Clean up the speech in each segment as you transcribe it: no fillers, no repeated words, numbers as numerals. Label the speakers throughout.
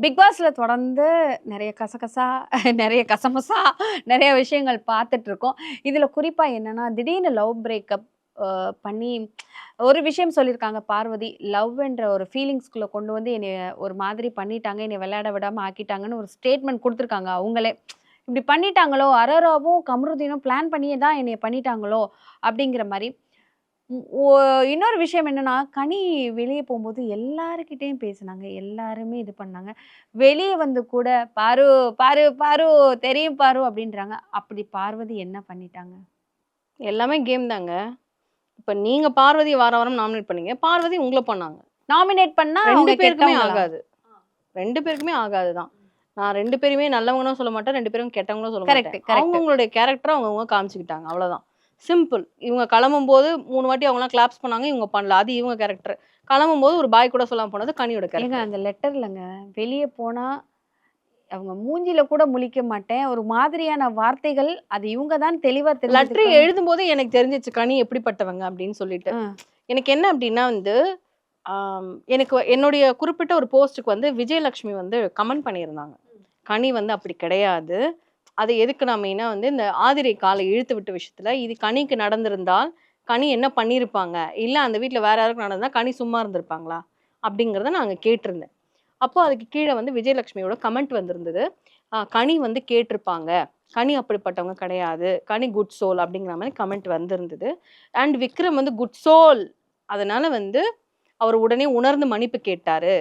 Speaker 1: Big பாஸ்ல தொடர்ந்து நிறைய கசகசா, நிறைய கசமசா, நிறைய விஷயங்கள் பார்த்துட்டு இருக்கோம். இதுல குறிப்பா என்னன்னா, திடீர்னு லவ் பிரேக்கப் பண்ணி ஒரு விஷயம் சொல்லியிருக்காங்க பார்வதி. லவ்ன்ற ஒரு ஃபீலிங்ஸ்குள்ள கொண்டு வந்து என்னைய ஒரு மாதிரி பண்ணிட்டாங்க. என்னைய விளையாட விடாம ஆக்கிட்டாங்கன்னு ஒரு ஸ்டேட்மெண்ட் குடுத்துருக்காங்க அவங்களே. இப்படி பண்ணிட்டாங்களோ, அரராவும், கமருதீனும் பிளான் பண்ணியே தான் என்னைய பண்ணிட்டாங்களோ, அப்படிங்கிற மாரி. ம். இன்னொரு விஷயம் என்னன்னா, கனி வெளிய போம்போது எல்லார்கிட்டயும் பேசுனாங்க. எல்லாருமே இது பண்ணாங்க. வெளிய வந்து கூட "பாரு, பாரு, பாரு தெரியும் பாரு" அப்படின்றாங்க. அப்படி பார்வதி என்ன பண்ணிட்டாங்க?
Speaker 2: எல்லாமே கேம் தாங்க. இப்ப நீங்க பார்வதிய வார வாரம் நாமினேட் பண்ணீங்க. பார்வதி உங்கள பண்ணாங்க.
Speaker 1: நாமினேட் பண்ணா
Speaker 2: 2
Speaker 1: அவங்க
Speaker 2: பேருக்குமே
Speaker 1: கெட்டவங்களா?
Speaker 2: ஆகாது. 2 பேருக்குமே ஆகாது தான். நான் 2 பேருமே நல்லவங்கன்னும் சொல்ல மாட்டேன். 2 பேரும் கெட்டவங்களும் சொல்ல
Speaker 1: கரெக்ட்,
Speaker 2: மாட்டேன்.
Speaker 1: கரெக்ட்.
Speaker 2: அவங்கவங்களுடைய கேரக்டர அவங்கவங்க காமிச்சுக்கிட்டாங்க. அவ்வளோதான். சிம்பிள். இவங்க கிளம்பும்போது 3 வாட்டி அவங்கலாம் கிளாப்ஸ் பண்ணாங்க. இவங்க பண்ணல. அது இவங்க கேரக்டர். கிளம்பும்போது ஒரு பாய் கூட சொல்லாம போனது கனியோட
Speaker 1: ஏங்க
Speaker 2: கேரக்டர்.
Speaker 1: அந்த லெட்டர்லங்க வெளிய போனா அவங்க மூஞ்சில கூட முழிக்க மாட்டேன். ஒரு மாதிரியான வார்த்தைகள் அது இவங்க தான் தெளிவா
Speaker 2: லெட்டர்
Speaker 1: தெரிஞ்சுதுக்கணும்.
Speaker 2: எழுதும்போதே எனக்கு தெரிஞ்சிச்சு கனி எப்படிப்பட்டவங்க அப்படின்னு சொல்லிட்டு.
Speaker 1: அ.
Speaker 2: எனக்கு என்ன அப்படின்னா வந்து, எனக்கு என்னுடைய குறிப்பிட்ட ஒரு போஸ்ட்டுக்கு வந்து விஜயலட்சுமி வந்து கமெண்ட் பண்ணியிருந்தாங்க. கனி வந்து அப்படி கிடையாது. அது எதுக்கு நான் மெயினா வந்து இந்த ஆதிரை காலை இழுத்து விட்ட விஷயத்துல, இது கனிக்கு நடந்திருந்தால், கனி என்ன பண்ணியிருப்பாங்க? இல்ல அந்த வீட்ல வேற யாருக்கும் நடந்திருந்தா, கனி சும்மா இருந்திருப்பாங்களா? அப்படிங்கிறத நான் அங்க கேட்டிருந்தேன். அப்போ அதுக்கு கீழ வந்து விஜயலட்சுமியோட கமெண்ட் வந்திருந்தது. கனி வந்து கேட்டிருப்பாங்க. கனி அப்படிப்பட்டவங்க கிடையாது. கனி குட் சோல் அப்படிங்கிற மாரி கமெண்ட் வந்திருந்தது. அண்ட் விக்ரம் வந்து குட் சோல். அதனால வந்து அவர் உடனே உணர்ந்து மன்னிப்பு கேட்டாரு.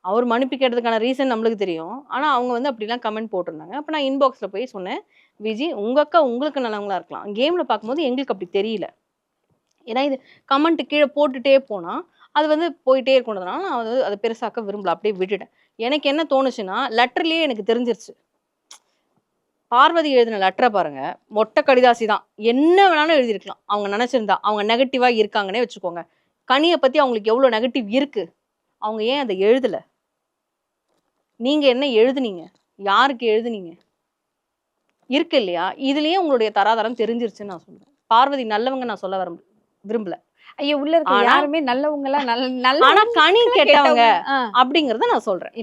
Speaker 2: அவர் மன்னிப்பு கேட்டதுக்கான ரீசன் நம்மளுக்கு தெரியும். ஆனா, அவங்க வந்து அப்படிலாம் கமெண்ட் போட்டிருந்தாங்க. அப்ப நான் இன்பாக்ஸ்ல போய் சொன்னேன், "விஜி உங்க அக்கா உங்களுக்கு நல்லவங்களா இருக்கலாம். கேம்ல பார்க்கும்போது எங்களுக்கு அப்படி தெரியல. ஏன்னா இது கமெண்ட் கீழ போட்டுட்டே போனா, அது வந்து போயிட்டே இருக்கணும்னால நான் வந்து அத பெருசாக்க விரும்பல. அப்படியே விட்டுட்டேன். எனக்கு என்ன தோணுச்சுன்னா, லெட்டர்லயே எனக்கு தெரிஞ்சிருச்சு. பார்வதி எழுதின லெட்டர பாருங்க. மொட்டை கடிதாசி தான். என்ன வேணாலும் எழுதியிருக்கலாம். அவங்க நினைச்சிருந்தா. அவங்க நெகட்டிவா இருக்காங்கன்னே வச்சுக்கோங்க. கனிய பத்தி அவங்களுக்கு எவ்வளோ நெகட்டிவ் இருக்கு. அவங்க ஏன் அத எழுதல? நீங்க என்ன எழுதுனீங்க? யாருக்கு எழுதுனீங்க? இருக்கு இல்லையா? இதுலயே உங்களுடைய தராதரம் தெரிஞ்சிருச்சுன்னு நான் சொல்றேன். பார்வதி நல்லவங்க நான் சொல்ல விரும்பல.
Speaker 1: ஐயோ! உள்ள இருக்க
Speaker 2: ஆனா
Speaker 1: யாருமே நல்லவங்களா
Speaker 2: ஆனா கனி
Speaker 1: நல்லவங்களா
Speaker 2: கெட்டவங்க
Speaker 1: கெட்டவங்க. ஆ.
Speaker 2: அப்படிங்கிறத நான் சொல்றேன்.